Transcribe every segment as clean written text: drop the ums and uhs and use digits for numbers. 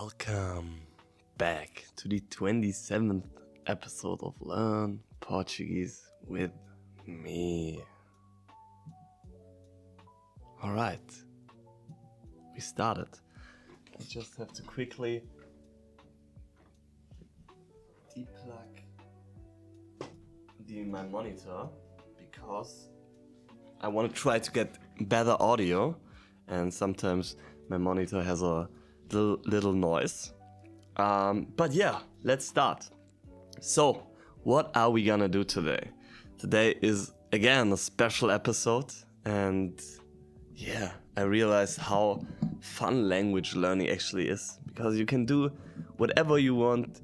Welcome back to the 27th episode of Learn Portuguese with me. Alright, we started. I just have to quickly deplug my monitor because I want to try to get better audio, and sometimes my monitor has a little noise. But yeah, let's start. So, what are we gonna do today? Today is again a special episode, and yeah, I realized how fun language learning actually is, because you can do whatever you want,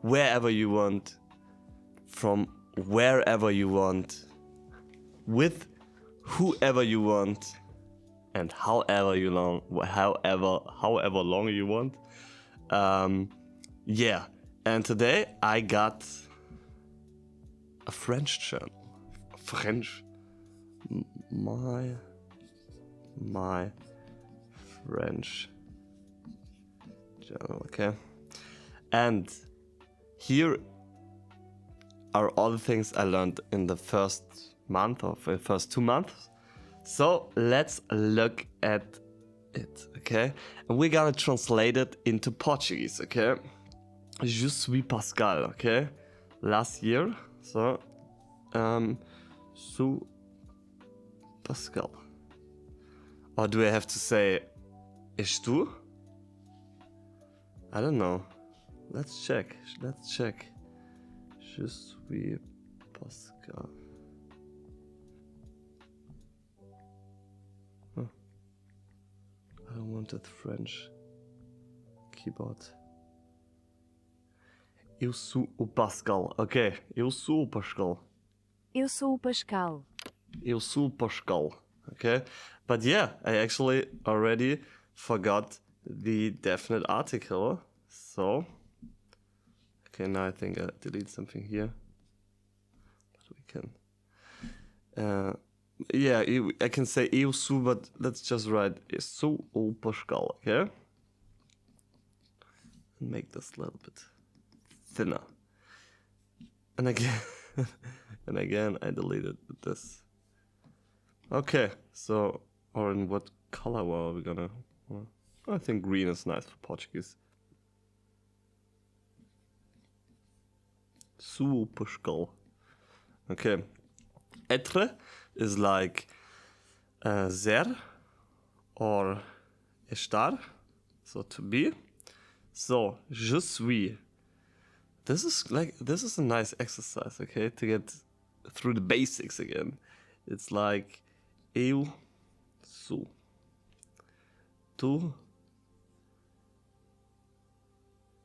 wherever you want, from wherever you want, with whoever you want, and however long you want. Yeah, and today I got a French channel. My French channel, okay? And here are all the things I learned in the first month or the first 2 months. So let's look at it, okay? And we're gonna translate it into Portuguese, okay? Je suis Pascal, okay? Last year, so, sou Pascal. Or do I have to say, és tu? I don't know. Let's check. Je suis Pascal. I don't want that French keyboard. Eu sou o Pascal. Ok, eu sou o Pascal. Eu sou o Pascal. Eu sou o Pascal. Okay, but yeah, I actually already forgot the definite article. So, okay, now I think I delete something here. But we can. Yeah, I can say eu sou, but let's just write eu sou o Pascal, okay? And make this a little bit thinner. And again, I deleted this. Okay, so, or in what color are we gonna? Well, I think green is nice for Portuguese. Sou o Pascal. Okay, être is like ser or estar, so to be. So, je suis. This is a nice exercise, okay, to get through the basics again. It's like eu sou. Tu.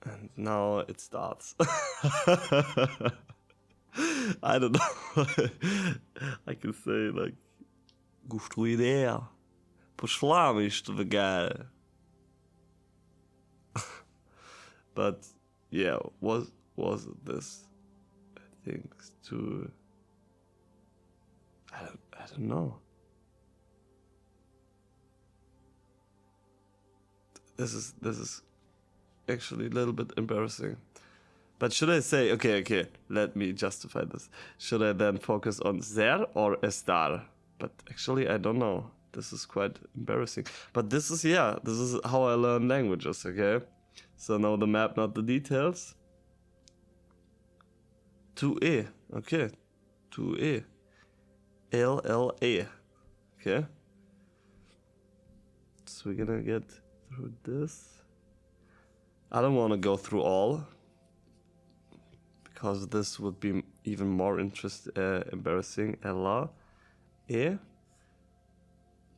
And now it starts. I don't know. I can say like gosto ideia. Pois falamos isto devagar. But yeah, was this? I think to. I don't know. This is actually a little bit embarrassing. But should I say, okay, let me justify this. Should I then focus on ser or estar? But actually, I don't know. This is quite embarrassing. But this is how I learn languages, okay? So know the map, not the details. Tu é, okay. Tu é. LLA, okay? So we're gonna get through this. I don't want to go through all, because this would be even more embarrassing. Ela é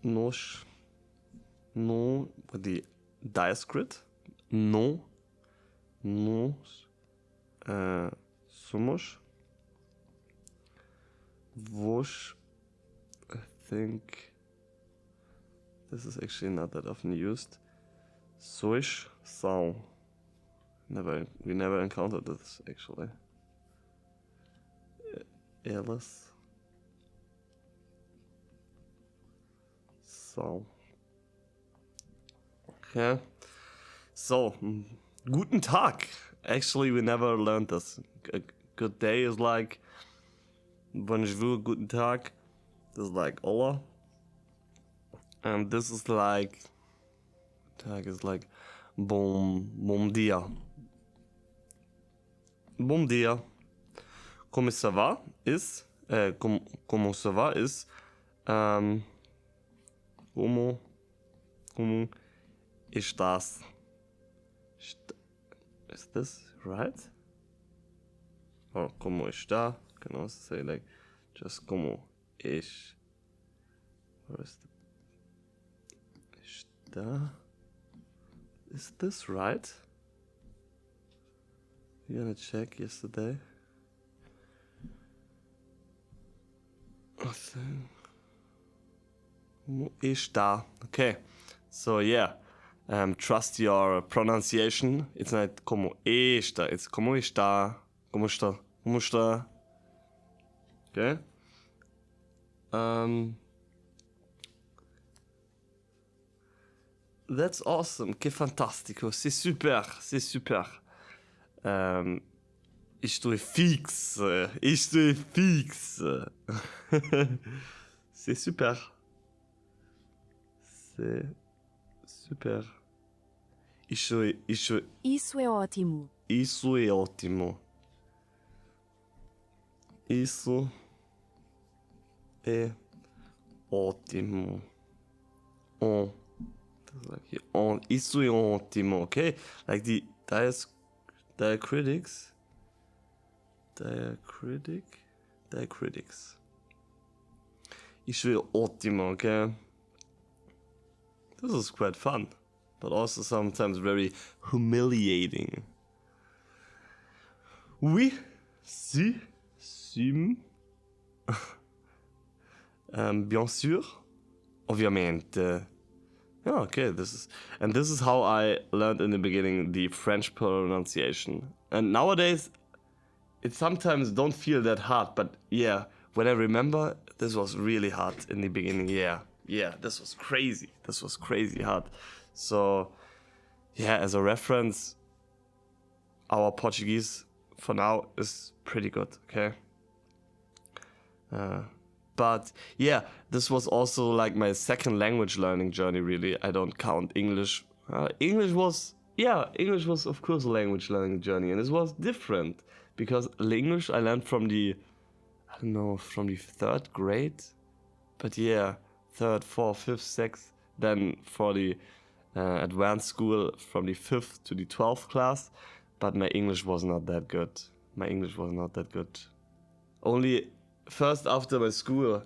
nos with the diascript. Nos somos vos. I think this is actually not that often used. Sois são. We never encountered this actually. Elas são. Okay. So, guten Tag. Actually, we never learned this. A good day is like bonjour, guten Tag. This is like hola. And this is like tag is like bom dia. Bom dia. Como ça va is como ça va is como estás? Is this right? Or como está? Can also say like just como es. Or is the está? Is this right? You gonna check yesterday? Como está? Okay, so yeah. Trust your pronunciation. It's not como está, it's como está, como está, como está. Okay. That's awesome. Que fantástico. C'est super, c'est super. Isto é fixe. Isto é fixe. C'est super. C'est super. Isso é Isso é ótimo. Isso é ótimo. Isso é ótimo. Isso é ótimo, okay? Like the diacritics. Isso é ótimo, okay? This is quite fun, but also sometimes very humiliating. Oui, si, sim. Bien sûr, ovviamente. Yeah, okay, this is how I learned in the beginning the French pronunciation. And nowadays, it sometimes don't feel that hard, but yeah, when I remember, this was really hard in the beginning. Yeah, this was crazy. This was crazy hard. So, yeah, as a reference, our Portuguese for now is pretty good, okay? But yeah, this was also like my second language learning journey, really. I don't count English. English was of course a language learning journey, and it was different because English I learned from the third grade. But yeah, third, fourth, fifth, sixth. Then for the advanced school from the 5th to the 12th class. But my English was not that good. Only first after my school,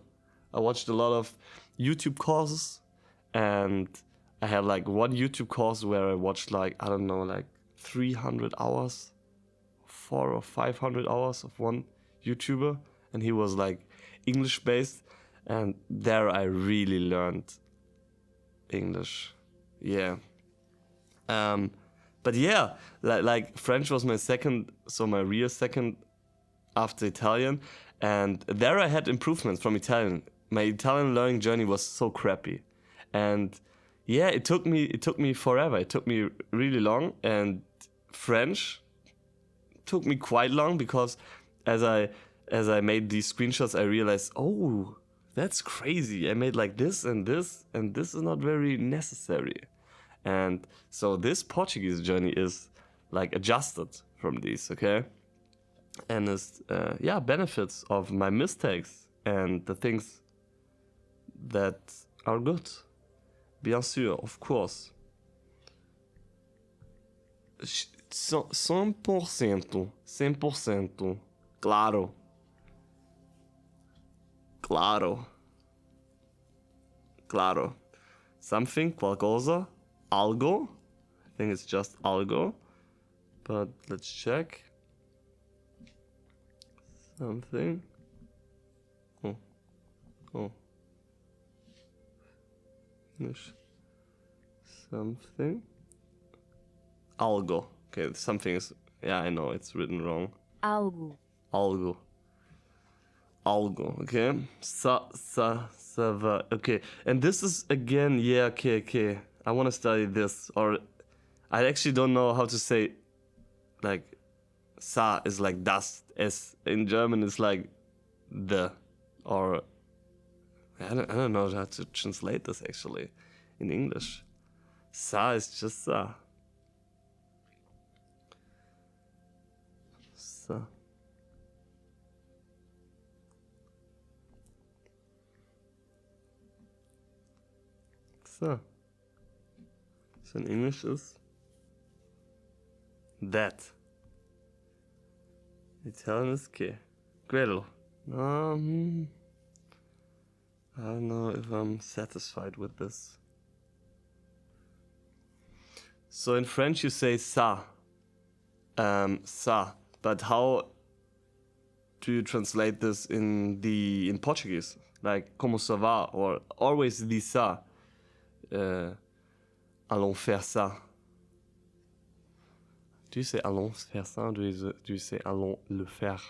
I watched a lot of YouTube courses, and I had like one YouTube course where I watched like 300 hours, 400 or 500 hours of one YouTuber, and he was like English based, and there I really learned English. Yeah. But yeah, like French was my real second after Italian, and there I had improvements from Italian. My Italian learning journey was so crappy, and yeah, it took me forever. It took me really long, and French took me quite long because as I made these screenshots, I realized, oh, that's crazy. I made like this, and this is not very necessary. And so this Portuguese journey is like adjusted from these, okay? And it's, benefits of my mistakes and the things that are good. Bien sûr, of course. 100%. Claro. Something, qualcosa, algo. I think it's just algo. But let's check. Something. Oh. Something. Algo. Okay, something is... Yeah, I know, it's written wrong. Algo. Okay. Okay. And this is again, okay. I want to study this, or I actually don't know how to say, like, ça is like das. Es in German is like the, or I don't know how to translate this actually in English. Ça is just ça. Ça. So. So in English is that. Italian is che. Quello. I don't know if I'm satisfied with this. So in French you say ça. Ça. But how do you translate this in Portuguese? Like como ça va, or always dit ça. Allons faire ça. Do you say allons faire ça? Do you say allons le faire?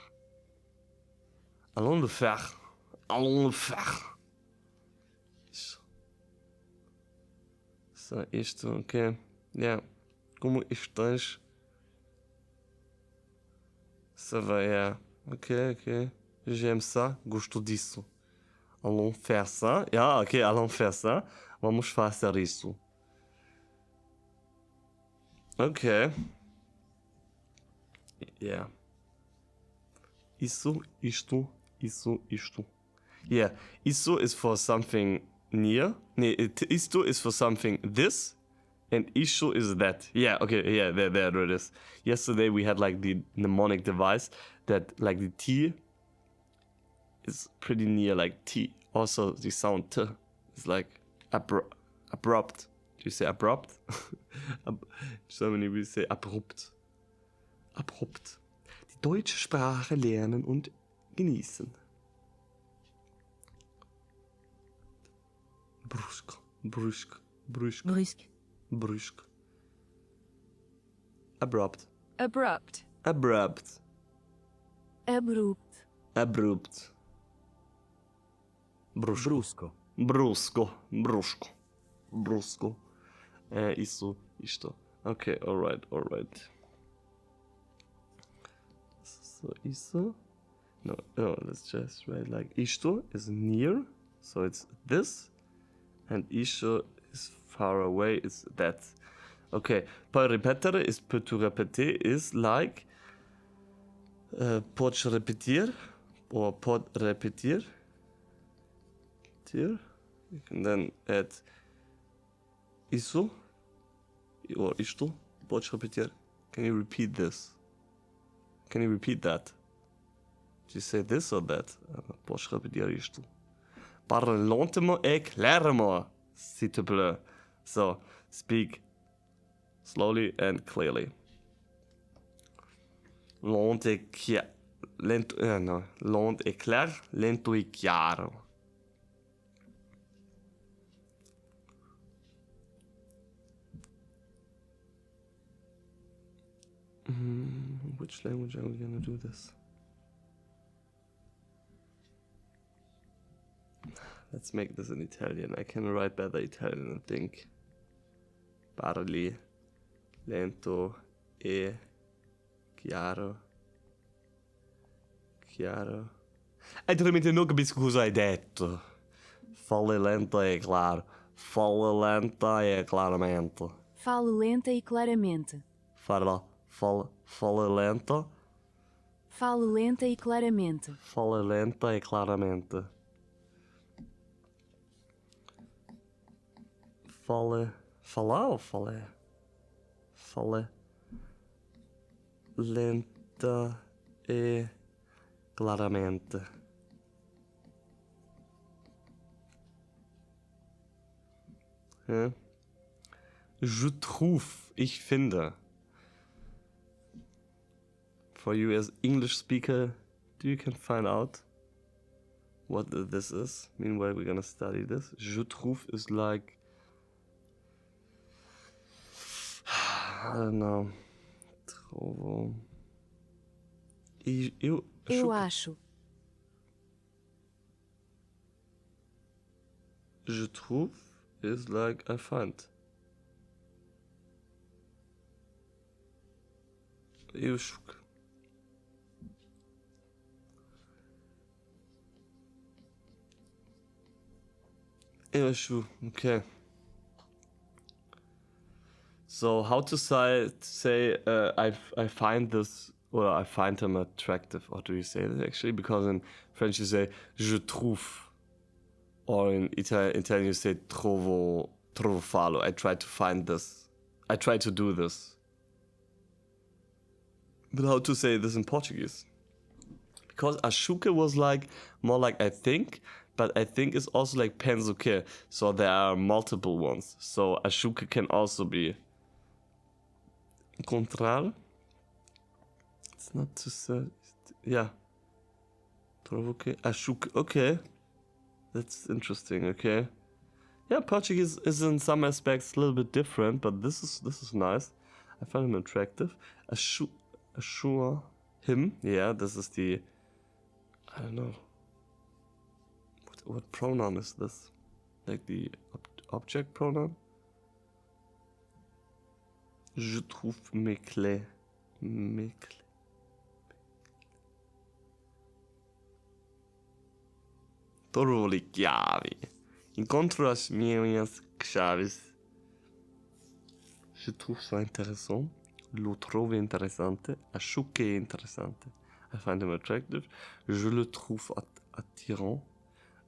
Allons le faire. Allons le faire. So, isto, ok. Yeah. Como estás? Ça va, yeah. Ok. J'aime ça. Gosto disso. Allons faire ça. Yeah, ok, allons faire ça. Vamos fazer isso. Okay. Yeah. Isso, isto, isto. Yeah. Isso is for something near. Nee, isto is for something this. And isto is that. Yeah, okay, yeah, there it is. Yesterday we had like the mnemonic device that like the T is pretty near like T. Also the sound T is like abrupt. Do you say abrupt? Germany we say abrupt. Abrupt. Die deutsche Sprache lernen und genießen. Brusque. Abrupt. Brusco. Isso, isto. Okay, alright. So, isso. No, let's just write like isto is near, so it's this. And isto is far away, is that. Okay, poi ripetere is peux-tu répéter is like podes repetir or pod repetir. You can then add isso or isto. Podes repetir. Can you repeat this? Can you repeat that? Did you say this or that? Podes repetir isto. Parlante-moi, éclaire-moi, s'il te plaît. So, speak slowly and clearly. Lento e claro, lento e chiaro. Which language are we gonna do this? Let's make this in Italian. I can write better Italian, I think. Parli lento e chiaro. Altrimenti non capisco cosa hai detto. Fale lento e claro. Fale lenta e claramente. Fale lenta e claramente. Fale lenta. Fale lenta e claramente. Fale lenta e claramente. Falar ou falé? Fale lenta e claramente. Ja. Je trouve, ich finde. For you as English speaker, you can find out what this is. Meanwhile, we're gonna study this. Je trouve is like, I don't know. Trovo. Eu acho. Je trouve is like I find. Eu achuca. Eu acho. Okay. So how to say I find this, or I find him attractive, or do you say that actually? Because in French you say je trouve, or in Italian you say trovo farlo. I try to find this. I try to do this. But how to say this in Portuguese? Because achuca was like more like I think, but I think is also like penso que. So there are multiple ones. So achuca can also be encontrar. It's not to say. Yeah. Trovo que. Achuca. Okay. That's interesting. Okay. Yeah, Portuguese is in some aspects a little bit different, but this is nice. I find him attractive. Assure him. Yeah, this is the. I don't know. What pronoun is this? Like the object pronoun? Je trouve mes clés. Mes clés. Trovo le chiavi. Encontro as minhas chaves. Je trouve ça intéressant. Lo trovo interessante. Acho que é interessante. I find him attractive. Je le trouve attirant.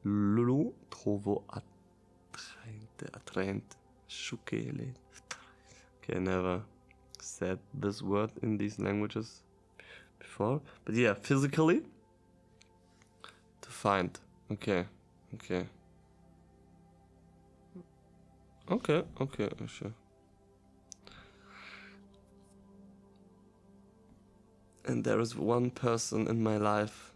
Lo trovo attraente. Acho que ele é. Okay, I never said this word in these languages before. But yeah, physically. To find. Okay. Okay. Okay, sure. And there is one person in my life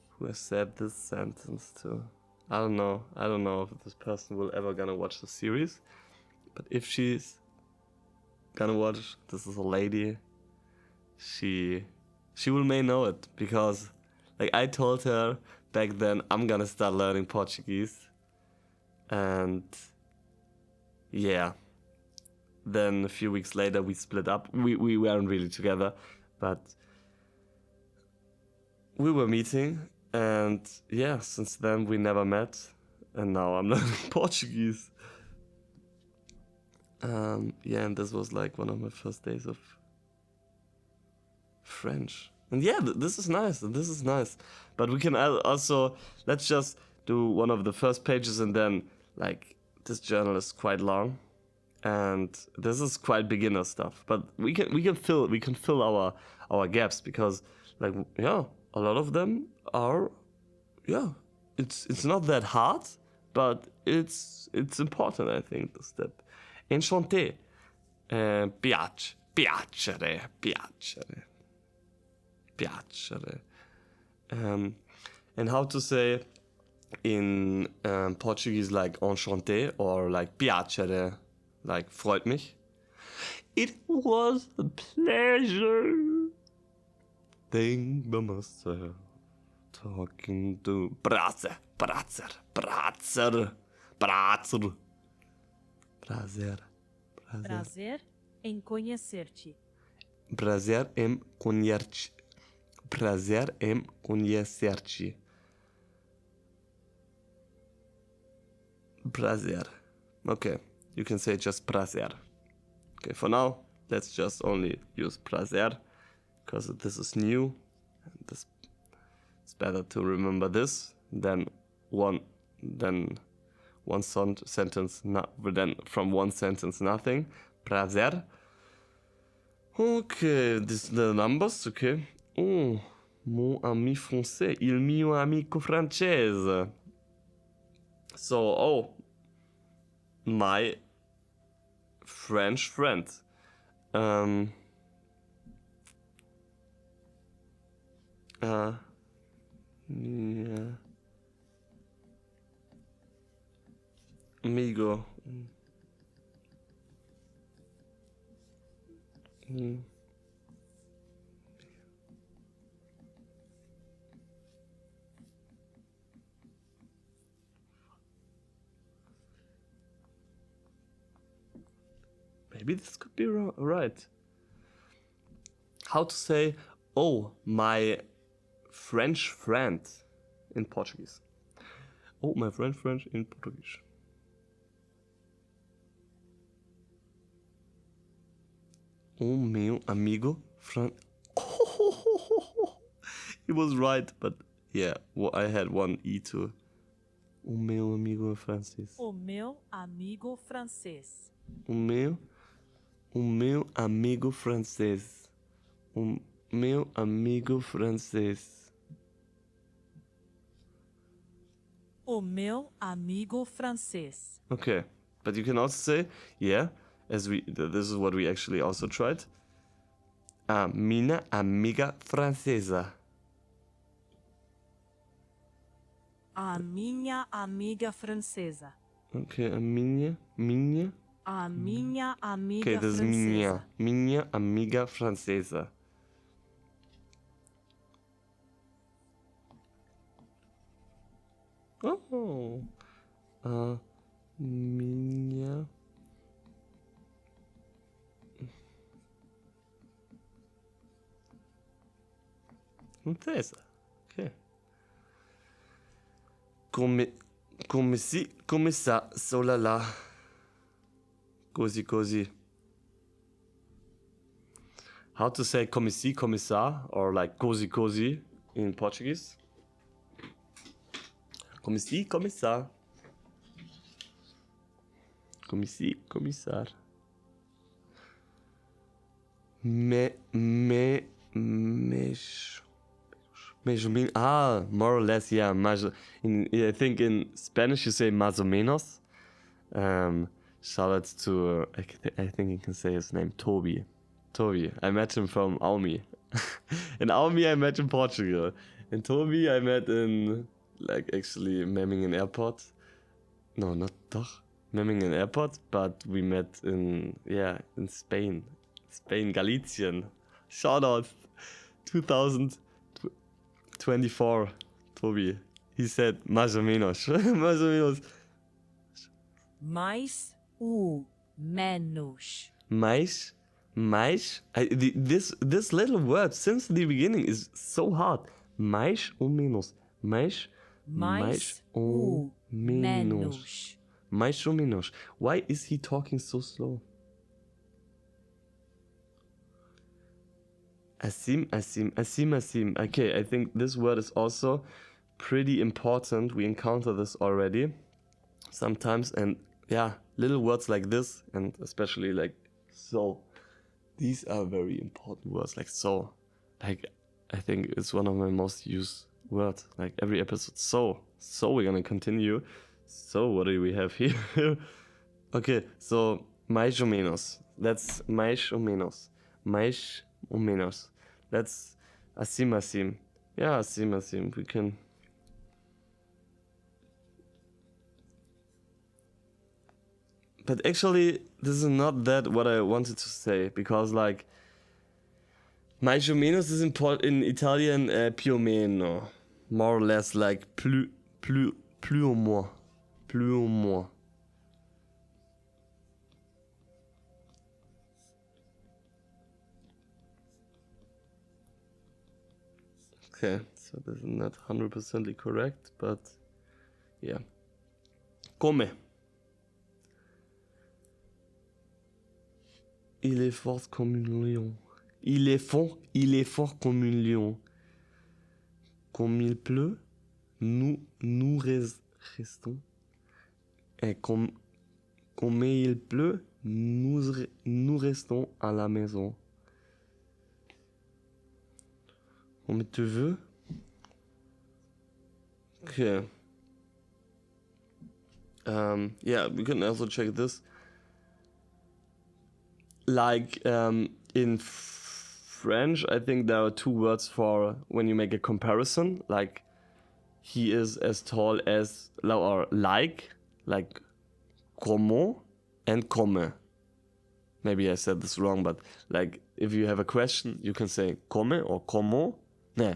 who has said this sentence too. I don't know if this person will ever gonna watch the series. But if she's gonna watch, this is a lady. She may know it, because like I told her back then I'm gonna start learning Portuguese. And yeah, then a few weeks later we split up. We weren't really together, but we were meeting, and yeah, since then we never met, and now I'm learning Portuguese. Yeah, and this was like one of my first days of French. And yeah, this is nice. But we can also, let's just do one of the first pages, and then like this journal is quite long, and this is quite beginner stuff. But we can fill our gaps, because like yeah, a lot of them are it's not that hard, but it's important, I think, the step. Enchanté. Piacere. And how to say in Portuguese like enchanté, or like piacere, like freut mich. It was a pleasure. Think by myself, talking to prazer. Prazer em conhecer-te. Prazer em conhecer-te. Prazer em conhecer-te. Prazer. Okay, you can say just prazer. Okay, for now, let's just only use prazer, because this is new. And it's better to remember this than one sentence, then from one sentence nothing. Prazer. Okay, this the numbers, okay. Oh, mon ami français, il mio amico francese. So, my French friend. Yeah. Amigo. Maybe this could be right. How to say, oh, my French friend in Portuguese. Oh, my French friend in Portuguese. O meu amigo Fran... He was right, but yeah, well, I had one E too. O meu amigo francês. O meu amigo francês. O meu amigo francês. O meu amigo francês. O meu amigo francês. Okay, but you can also say, yeah, this is what we actually also tried. A minha amiga francesa. A minha amiga francesa. Okay, a minha. A minha amiga Okay, this is francesa. minha amiga francesa. Oh, minha. Francesa. Okay. Come si, come sa, so la la. Così, così. How to say come si, come sa, or like così, così in Portuguese? Come si, come sa. Come si, come sa. More or less, yeah. I think in Spanish you say más o menos. Shout out to, I think you can say his name, Toby. I met him from Aumi. In Aumi I met in Portugal. In Toby I met in, like, actually Memmingen Airport. No, not doch. Memmingen Airport, but we met in Spain. Spain, Galician. Shout out 2024, Toby. He said más o menos. Más o menos. Mais o menos. Mais. This little word since the beginning is so hard. Mais ou menos. Mais o menos. menos. Mais ou menos. Why is he talking so slow? Assim. Okay, I think this word is also pretty important. We encounter this already sometimes, and yeah, little words like this, and especially like so. These are very important words, like so. Like, I think it's one of my most used words. Like every episode, so we're gonna continue. So what do we have here? Okay, so mais ou menos. That's mais ou menos. Mais ou menos. That's assim. Yeah, assim. We can. But actually, this is not that what I wanted to say, because like mais ou menos is in Italian più o meno, more or less, like plus ou moins. Okay, so this is not 100% correct, but yeah. Come. Il est fort comme un lion. Il est fort comme un lion. Comme il pleut, nous restons. Et comme il pleut, nous restons à la maison. Comme tu veux. Okay. Yeah, we can also check this. Like in French, I think there are two words for when you make a comparison. Like, he is as tall as, or like como and come. Maybe I said this wrong, but like if you have a question, you can say come or como. Yeah,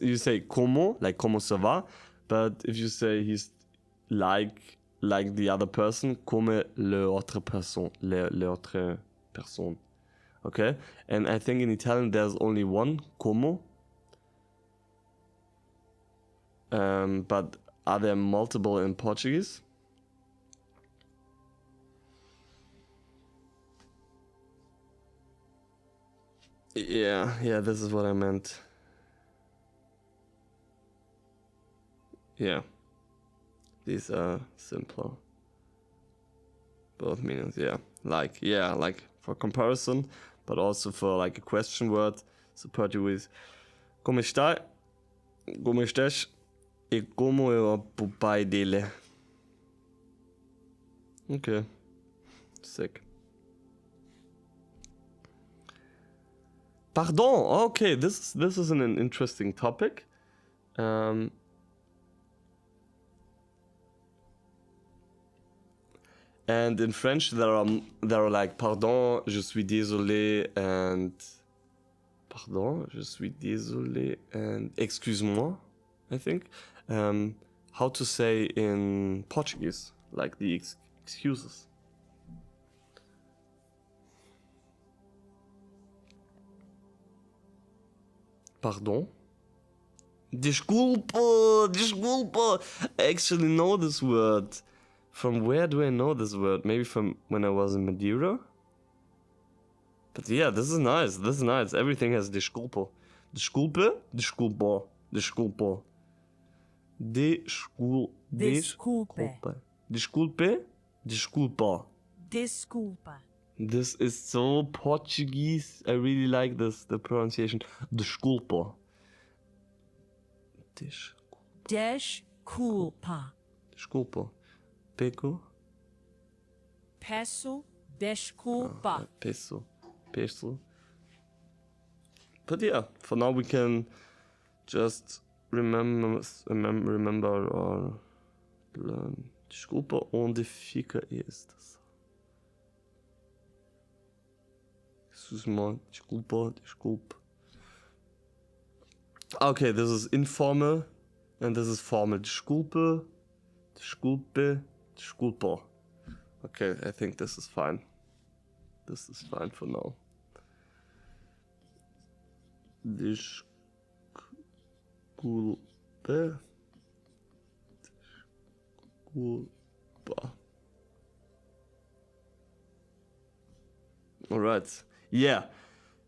you say como, like como ça va, but if you say he's like the other person, comme l'autre personne. Okay, and I think in Italian there's only one como. But are there multiple in Portuguese? Yeah, this is what I meant. Yeah, these are simpler. Both meanings, yeah. Like for comparison, but also for like a question word. So Portuguese, como está? Como estás? E como é o pai dele? Okay, sick. Pardon. Okay, this is an interesting topic. And in French there are like pardon, je suis désolé, and pardon, je suis désolé, and excuse-moi, I think. How to say in Portuguese, like the excuses. Pardon. Desculpa, desculpa. I actually know this word. From where do I know this word? Maybe from when I was in Madeira? But yeah, this is nice. This is nice. Everything has desculpa. Desculpe, desculpa, desculpa. Desculpe. Desculpe, desculpa. Desculpa. This is so Portuguese. I really like this, the pronunciation. Desculpa. Desculpa. Desculpa. Peco. Peço desculpa. Peso. But yeah, for now we can just remember or learn. Desculpa, onde fica estas? Excuse-moi, desculpa. Okay, this is informal and this is formal. Desculpa. Okay, I think this is fine. This is fine for now. Desculpa. All right. Yeah.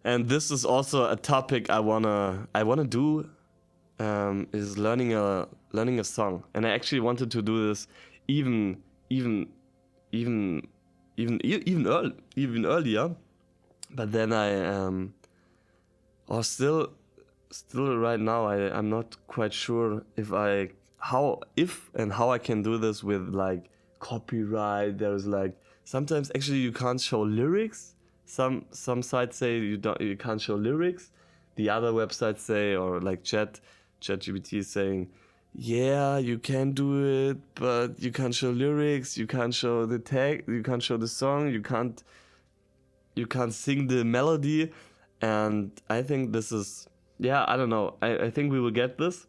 And this is also a topic I wanna do, is learning a song. And I actually wanted to do this even earlier. But then or still right now I'm not quite sure how I can do this with like copyright. There's like sometimes actually you can't show lyrics. Some sites say you can't show lyrics. The other websites say, or like ChatGPT is saying, yeah, you can do it, but you can't show lyrics, you can't show the tag, you can't show the song, you can't sing the melody. And I think this is, yeah, I don't know. I think we will get this.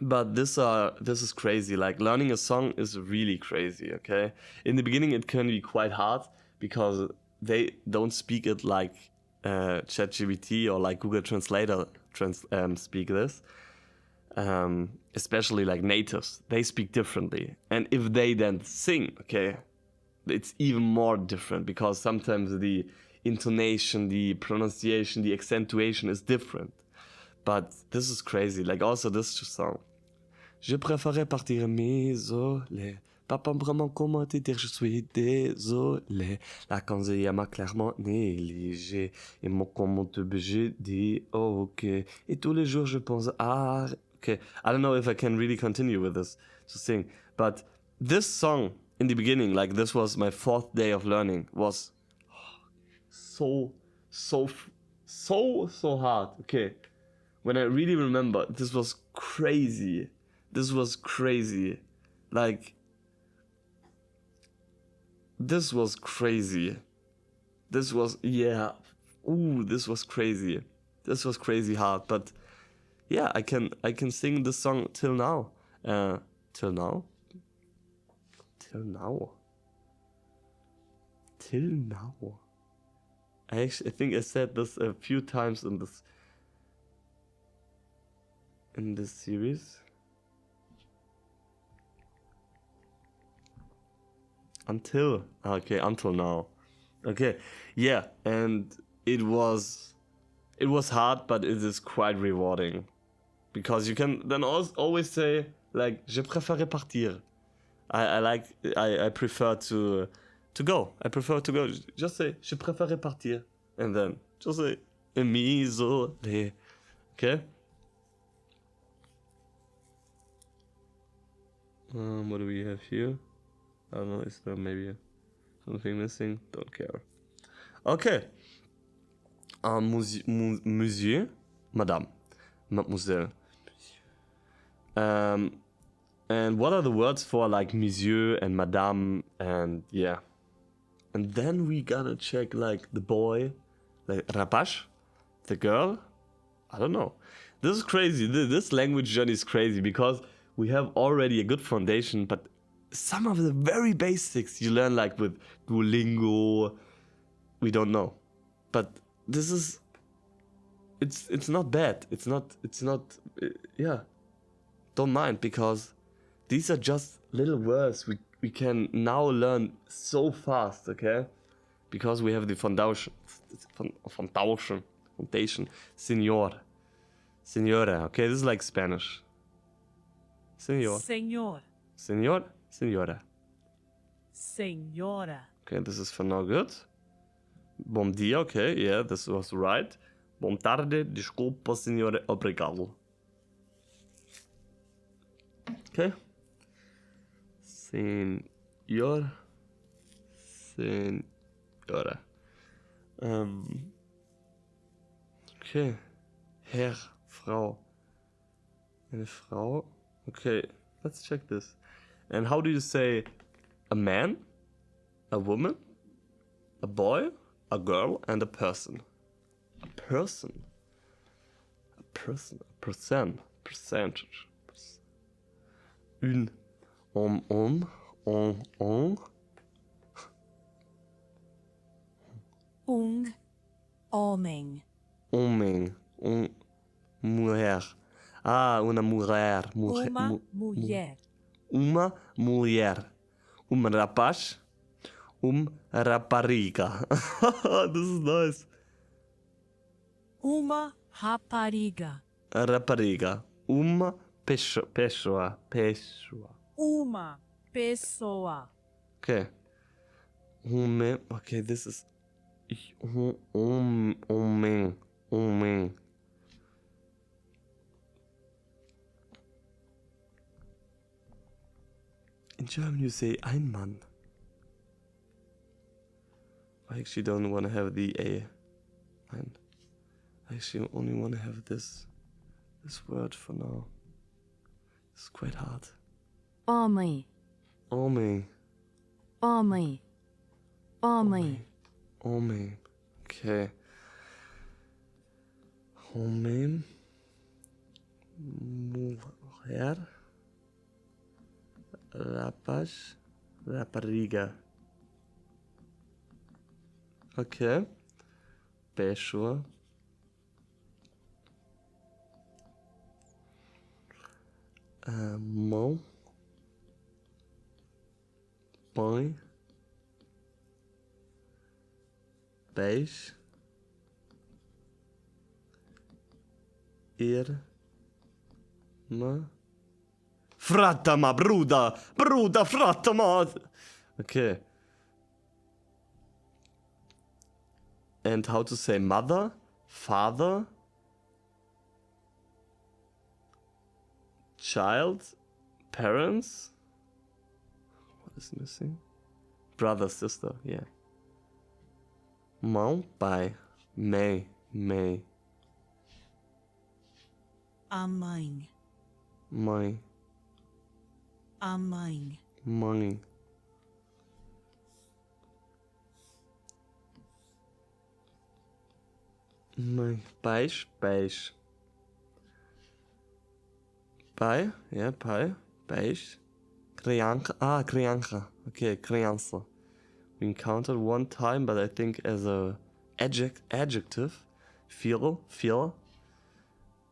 But this is crazy. Like learning a song is really crazy, okay? In the beginning it can be quite hard because they don't speak it like ChatGPT or like Google Translator speak this. Especially like natives, they speak differently. And if they then sing, okay, it's even more different because sometimes the intonation, the pronunciation, the accentuation is different. But this is crazy. Like also this song. Je préférais partir m'isoler. Pas vraiment comment te dire je suis désolé. La conseillère m'a clairement négligé. Et mon comment te je dis ok. Et tous les jours je pense okay. I don't know if I can really continue with this to sing. But this song in the beginning, like this was my 4th day of learning, was so hard. Okay. When I really remember, this was crazy. Like, this was crazy. This was, yeah. Ooh, this was crazy. This was crazy hard. But yeah, I can sing this song till now. Till now. I think I said this a few times in this series. Until now. Okay, yeah, and it was hard, but it is quite rewarding because you can then always say like je préfère partir. I prefer to go. I prefer to go. Just say je préfère partir, and then just say m'isoler. Okay. What do we have here? I don't know. Is there maybe something missing? Don't care. Okay. Monsieur, madame, mademoiselle. And what are the words for like monsieur and madame and yeah. And then we gotta check like the boy, like rapaz, the girl. I don't know. This is crazy. This language journey is crazy because we have already a good foundation, but some of the very basics you learn like with Duolingo, we don't know. But this is, it's not bad. It's not, yeah. Don't mind because these are just little words we can now learn so fast, okay? Because we have the foundation. Señor. Señora, okay? This is like Spanish. Señor. Senhor. Señor, señora. Senhora. Okay, this is for now good. Bom dia, okay, yeah, this was right. Bom tarde, desculpa, senhora, obrigado. Okay. Senhor, senhora. Okay. Herr, Frau. Eine Frau. Okay, let's check this. And how do you say a man, a woman, a boy, a girl, and a person? A person. A person. A percent. Percentage. Un. On. Homem. Homem. Mulher. Ah, una mulher. Uma mulher. Uma mulher. Rapaz. Rapariga. This is nice. Uma rapariga. Rapariga. Uma pessoa. Uma pessoa. Okay. Okay, this is. Homem. In German, you say ein Mann. I actually don't want to have the A. Ein. I actually only want to have this word for now. It's quite hard. Homem. Homem. Homem. Homem. Homem. Okay. Homem. Mulher. Rapaz. Rapariga. Okay. Pessoa. Mão. Põe. Pés. Irmã. Fratama, bruda, fratama. Okay. And how to say mother, father, child, parents. What is missing? Brother, sister, yeah. Mão, pai, mãe. A mãe. Mãe. A mãe. Mãe. Mãe. Pais. Pai. Yeah, pai. Pais. Criança. Ah, criança. Okay, criança. We encountered one time, but I think as a adjective. Feel.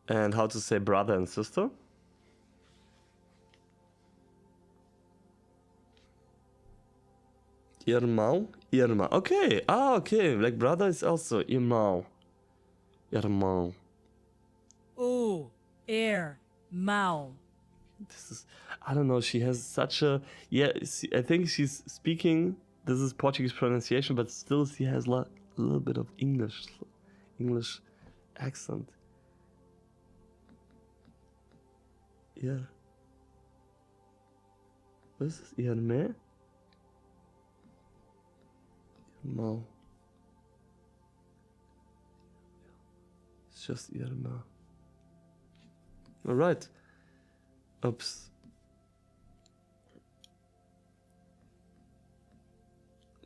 And how to say brother and sister. Irmão. Okay. Okay. Like brother is also irmão. Irmão. Mau. This is, I don't know, she has such a, I think she's speaking, this is Portuguese pronunciation, but still she has a little bit of English accent. Yeah. Was is Irmã? Irmão. It's just Irmã. Alright. Oops.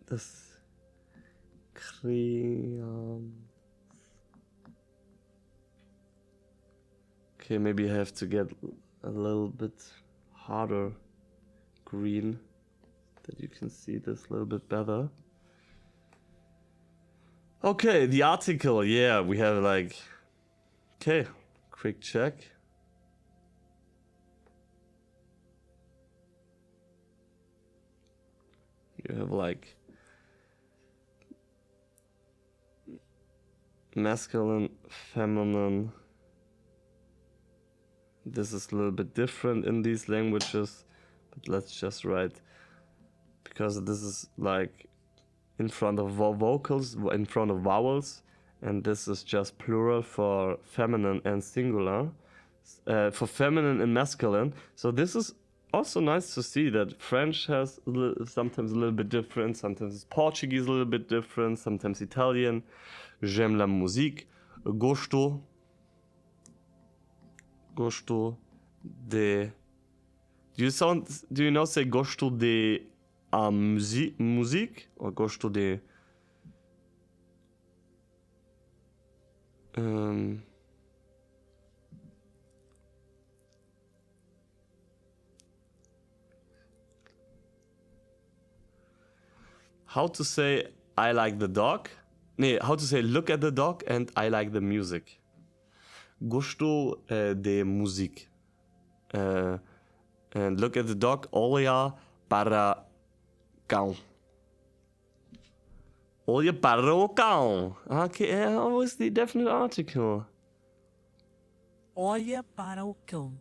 Das Okay, maybe I have to get a little bit harder green, that you can see this a little bit better. Okay, the article, yeah, we have like, okay, quick check. You have like masculine, feminine. This is a little bit different in these languages, but let's just write, because this is like in front of vocals, in front of vowels, and this is just plural for feminine and singular, for feminine and masculine. So this is also nice to see that French has sometimes a little bit different, sometimes Portuguese a little bit different, sometimes Italian. J'aime la musique. Gosto de. Do you know say gosto de musique or gosto de? How to say I like the dog? Nee, how to say look at the dog and I like the music. Gosto de musique. And look at the dog, olha para cão. Olha para o cão. Okay, always the definite article. Olha para o cão.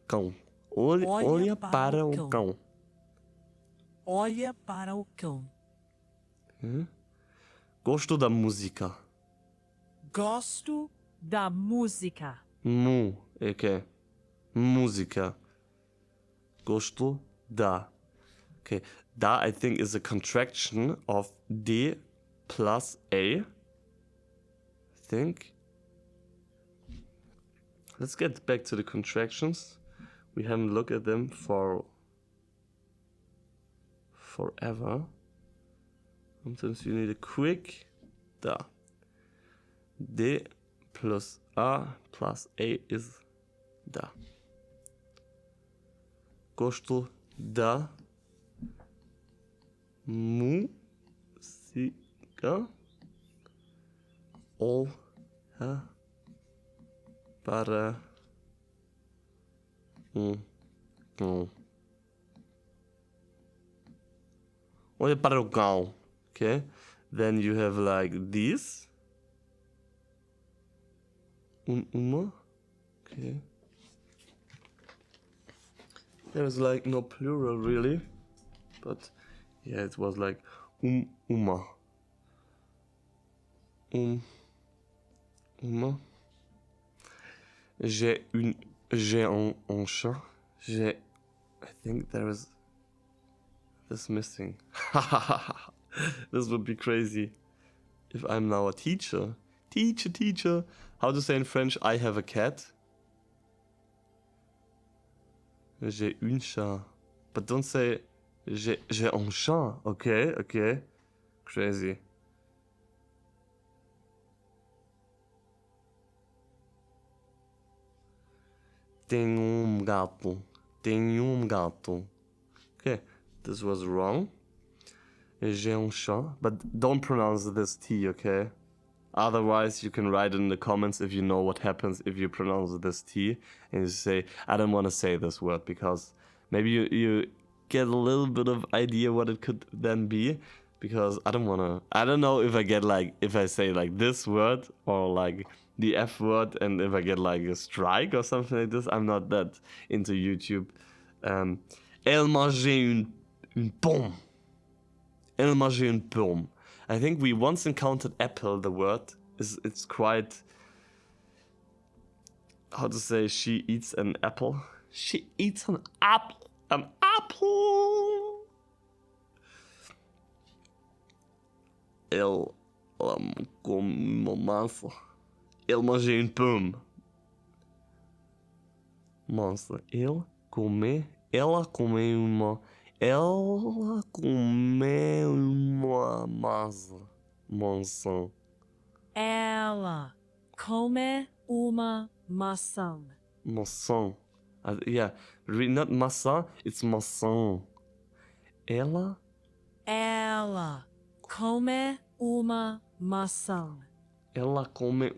Cão. Olha para o cão. Olha para o cão. Gosto da música. Gosto da música. Okay. Música. Gosto da. Okay. Da, I think, is a contraction of D plus A. I think. Let's get back to the contractions. We haven't looked at them for forever. Sometimes you need a quick da. D plus A plus A is da. Gosto da música. Olha para cão. Olha para o cão. Okay, then you have like these. Uma. Okay. There was like no plural really, but yeah, it was like uma. Uma. J'ai un chat. I think there is this missing. This would be crazy if I'm now a teacher. Teacher. How to say in French, I have a cat? J'ai un chat. But don't say j'ai un chat. Okay. Crazy. Tenho gato. Okay, this was wrong. J'ai un chat, but don't pronounce this T, okay? Otherwise, you can write in the comments if you know what happens if you pronounce this T and you say, I don't want to say this word, because maybe you get a little bit of idea what it could then be, because I don't know if I get like, if I say like this word or like the F word, and if I get like a strike or something like this. I'm not that into YouTube. Elle mangeait une pomme. Elle mangeait une pomme. I think we once encountered apple, the word. It's quite, how to say, she eats an apple. She eats an apple. An apple! Elle commence. Elle mangeait une pomme. Monster. Ela come uma. Ela come uma maçã. Ela come uma maçã. Maçã. Yeah, not maçã, it's maçã. Ela come uma maçã. Ela come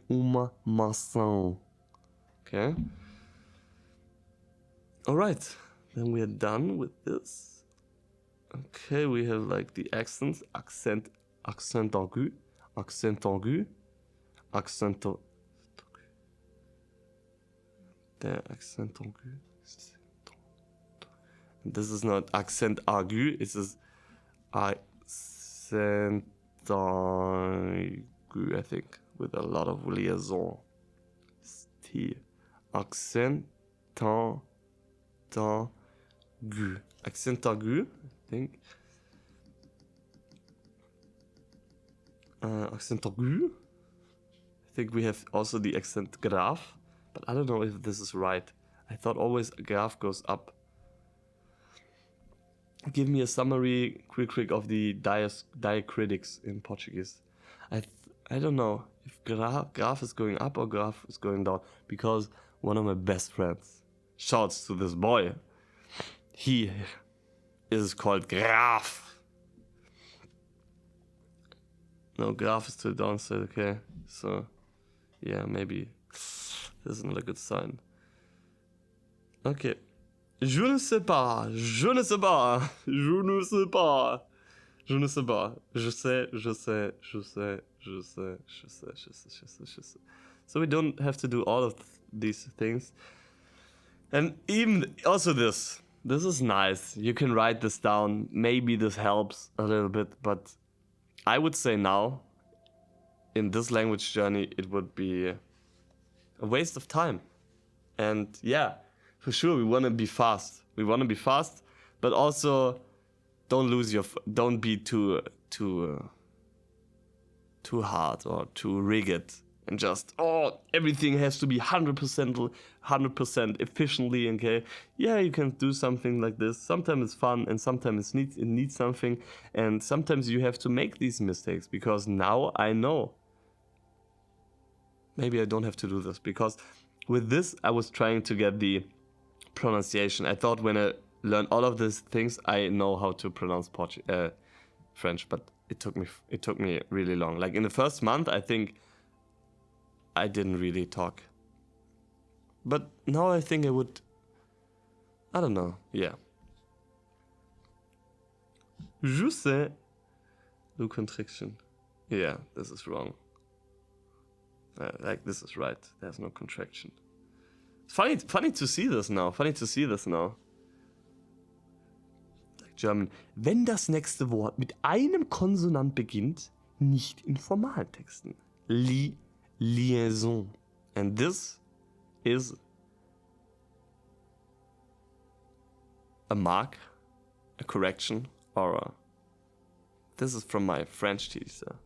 uma maçã. Okay. Alright, then we are done with this. Okay, we have like the accents. Accent aigu. The accent aigu. This is not accent aigu, it is accent aigu, I think, with a lot of liaison. T. Accent aigu. Accent aigu, I think. Accent aigu. I think we have also the accent grave, but I don't know if this is right. I thought always grave goes up. Give me a summary quick of the diacritics in Portuguese. I don't know if graph is going up or graph is going down, because one of my best friends, shouts to this boy, he is called Graf. No, Graf is still downside, okay. So, yeah, maybe this is not a good sign. Okay. Je ne sais pas. Je ne sais pas. Je ne sais pas. Je ne sais pas. Je sais, je sais, je sais, je sais, je sais, je sais, je sais, je sais. So we don't have to do all of these things. And even also this. This is nice. You can write this down. Maybe this helps a little bit, but I would say now, in this language journey, it would be a waste of time. And yeah, for sure, we want to be fast. We want to be fast, but also don't be too hard or too rigid and just, everything has to be 100% efficiently. Okay, yeah, you can do something like this. Sometimes it's fun, and sometimes it needs something, and sometimes you have to make these mistakes, because now I know. Maybe I don't have to do this, because with this I was trying to get the pronunciation. I thought when I learn all of these things, I know how to pronounce French, but it took me really long. Like in the first month, I think I didn't really talk. But now I think I would. I don't know. Yeah. Je sais. No contraction. Yeah, this is wrong. Like this is right. There's no contraction. Funny to see this now. Like German. Wenn das nächste Wort mit einem Konsonant beginnt, nicht in Formaltexten. Liaison. And this is a mark, a correction, or a... This is from my French teacher.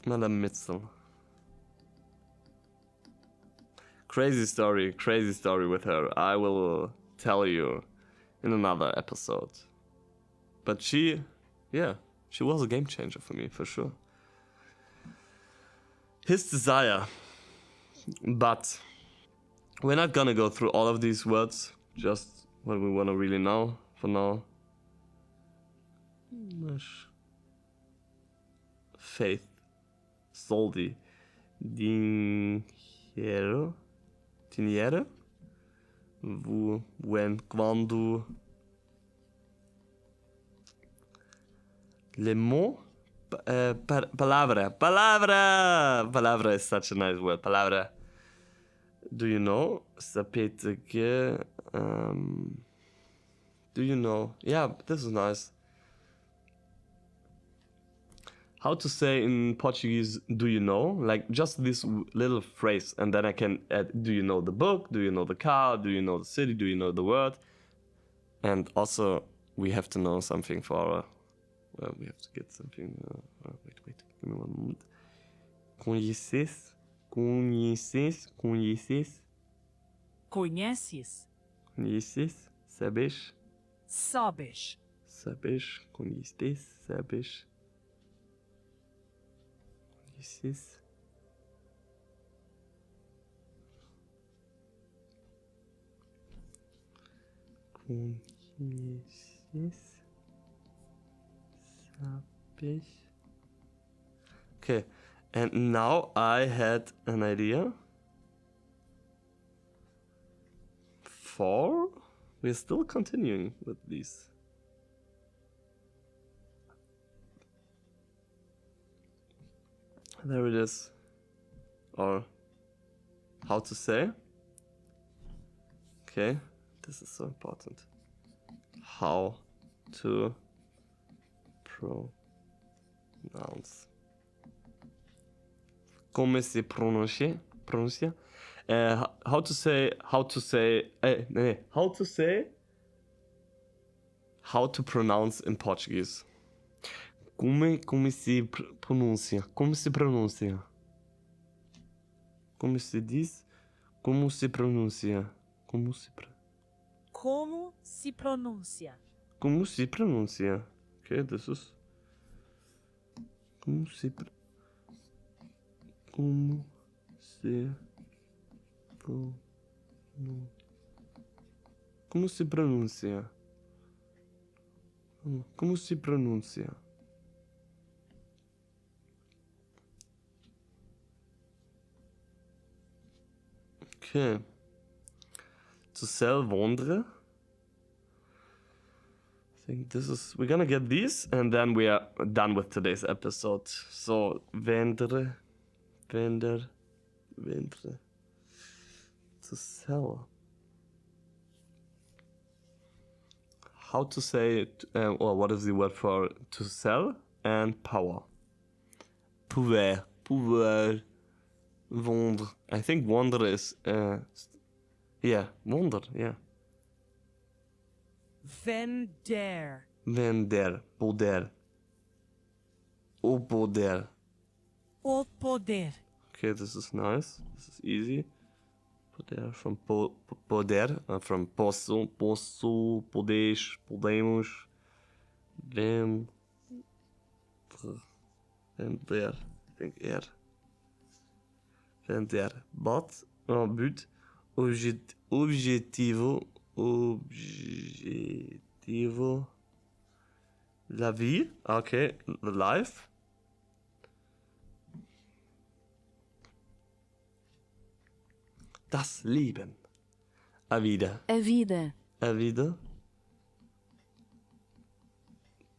Madame Mitzel. Crazy story with her. I will tell you in another episode. But she was a game changer for me, for sure. His desire. But we're not gonna go through all of these words, just what we want to really know for now. Mas faith, soldi, dinheiro, dinheiro, when, quando, le mot, palavra, palavra is such a nice word, palavra. Do you know? Sapete que, do you know? Yeah, this is nice. How to say in Portuguese, do you know? Like just this little phrase, and then I can add, do you know the book? Do you know the car? Do you know the city? Do you know the word? And also, we have to know something for our, well, we have to get something, wait, give me one moment. Conheces? Conheces? Conheces? Conheces? Conheces? Sabes? Sabes? Sabes? Conheces? Sabes? Conheces? Conheces? Sabes? Okay, and now I had an idea. For, we're still continuing with these. There it is. Or how to say. Okay, this is so important. How to pronounce. Como se pronuncia? Pronuncia? How to say, how to pronounce in Portuguese. Como se pronuncia? Como se pronuncia? Como se diz? Como se pronuncia? Como se Como se pronuncia? Como se pronuncia? Okay, this is. Como se Como se Como se pronuncia? Como se pronuncia? Okay. To sell vendre. I think this is, we're gonna get these and then we are done with today's episode. So vendre, vender, vendre. To sell. How to say, or what is the word for to sell and power? Pouvoir, pouvoir, vendre. I think vendre is, yeah, vendre, yeah. Vender. Vender, poder. O poder. O poder. Okay, this is nice. This is easy. Poder from poder, from posso, podes, podemos. Vender. Vender. I think Vender. But, but. Objetivo. La vie. Okay, the life. Das Leben. A vida. A vida. A vida.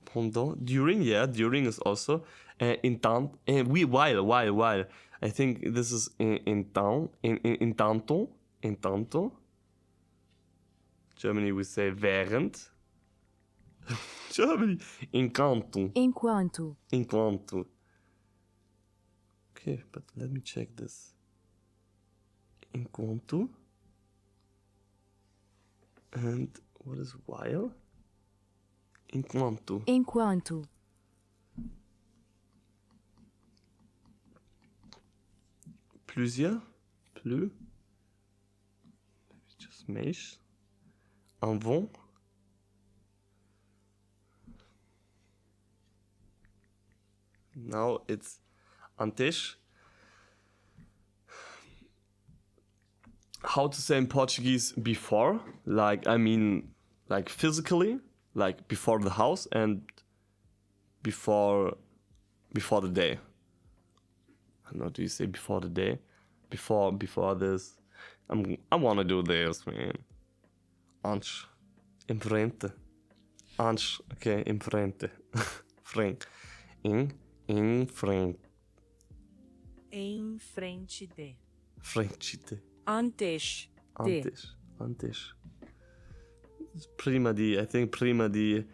Pendant. During, yeah, during is also. In tant. While. I think this is in tanto. In tanto. Germany we say während. Germany. Enquanto. Enquanto. Enquanto. Okay, but let me check this. Enquanto. And what is while? Enquanto. Enquanto. Plusieurs. Plus. Maybe just mais. Un vent. Now it's antes. How to say in Portuguese before? Like, I mean, like physically, like before the house, and before the day. I don't know, do you say before the day? Before this. I wanna do this, man. Antes. Em frente. Antes, okay, em frente. Frente. Em frente. Em frente de. Frente de. Antes de. Antes. Prima di. I think prima di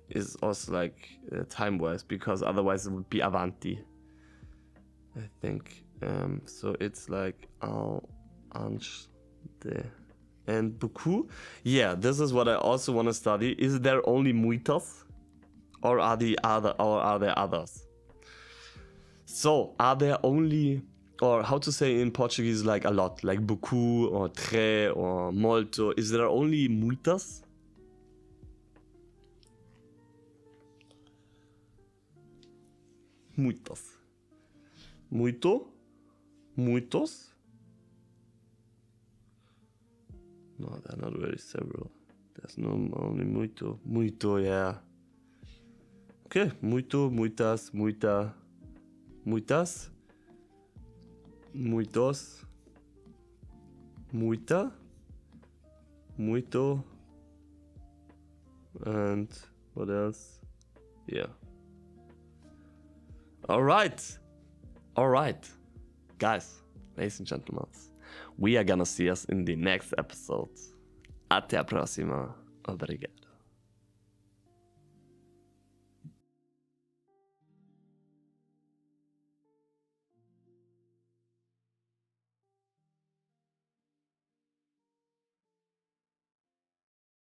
is also like time-wise, because otherwise it would be avanti. I think. So it's like antes de. And beaucoup? Yeah, this is what I also want to study. Is there only muitas? Or are there others? So, are there only, or how to say in Portuguese, like a lot, like beaucoup or tre or molto? Is there only muitas? Muitas. Muito? Muitos? No, they're not really several. There's no only muito. Muito, yeah. Okay, muito, muitas, muita, muitas, muitos, muita, muito, and what else? Yeah. All right. Guys, ladies and gentlemen, we are gonna see us in the next episode. Até a próxima. Obrigado.